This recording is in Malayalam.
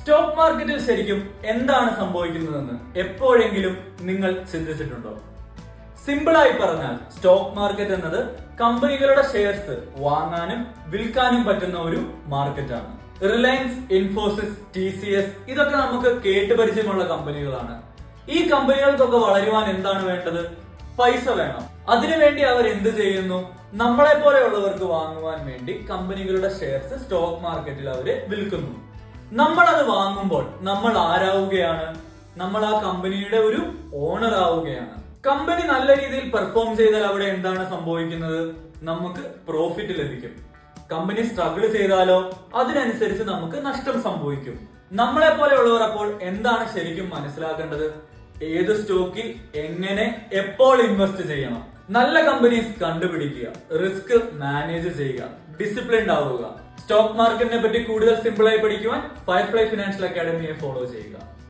സ്റ്റോക്ക് മാർക്കറ്റിൽ ശരിക്കും എന്താണ് സംഭവിക്കുന്നതെന്ന് എപ്പോഴെങ്കിലും നിങ്ങൾ ചിന്തിച്ചിട്ടുണ്ടോ? സിമ്പിളായി പറഞ്ഞാൽ സ്റ്റോക്ക് മാർക്കറ്റ് എന്നത് കമ്പനികളുടെ ഷെയർസ് വാങ്ങാനും വിൽക്കാനും പറ്റുന്ന ഒരു മാർക്കറ്റാണ്. റിലയൻസ്, ഇൻഫോസിസ്, TCS ഇതൊക്കെ നമുക്ക് കേട്ടുപരിചയമുള്ള കമ്പനികളാണ്. ഈ കമ്പനികൾക്കൊക്കെ വളരുവാൻ എന്താണ് വേണ്ടത്? പൈസ വേണം. അതിനുവേണ്ടി അവർ എന്ത് ചെയ്യുന്നു? നമ്മളെ പോലെയുള്ളവർക്ക് വാങ്ങുവാൻ വേണ്ടി കമ്പനികളുടെ ഷെയർസ് സ്റ്റോക്ക് മാർക്കറ്റിൽ അവര് വിൽക്കുന്നു. നമ്മൾ അത് വാങ്ങുമ്പോൾ നമ്മൾ ആരാവുകയാണ്? നമ്മൾ ആ കമ്പനിയുടെ ഒരു ഓണർ ആവുകയാണ്. കമ്പനി നല്ല രീതിയിൽ പെർഫോം ചെയ്താൽ അവിടെ എന്താണ് സംഭവിക്കുന്നത്? നമുക്ക് പ്രോഫിറ്റ് ലഭിക്കും. കമ്പനി സ്ട്രഗിൾ ചെയ്താലോ അതിനനുസരിച്ച് നമുക്ക് നഷ്ടം സംഭവിക്കും. നമ്മളെ പോലെയുള്ളവർ അപ്പോൾ എന്താണ് ശരിക്കും മനസ്സിലാക്കേണ്ടത്? ഏത് സ്റ്റോക്കിൽ എങ്ങനെ എപ്പോൾ ഇൻവെസ്റ്റ് ചെയ്യണം? നല്ല കമ്പനീസ് കണ്ടുപിടിക്കുക, റിസ്ക് മാനേജ് ചെയ്യുക, ഡിസിപ്ലിൻഡ് ആവുക. സ്റ്റോക്ക് മാർക്കറ്റിനെ പറ്റി കൂടുതൽ സിമ്പിളായി പഠിക്കുവാൻ ഫയർഫ്ലൈ ഫിനാൻഷ്യൽ അക്കാഡമിയെ ഫോളോ ചെയ്യുക.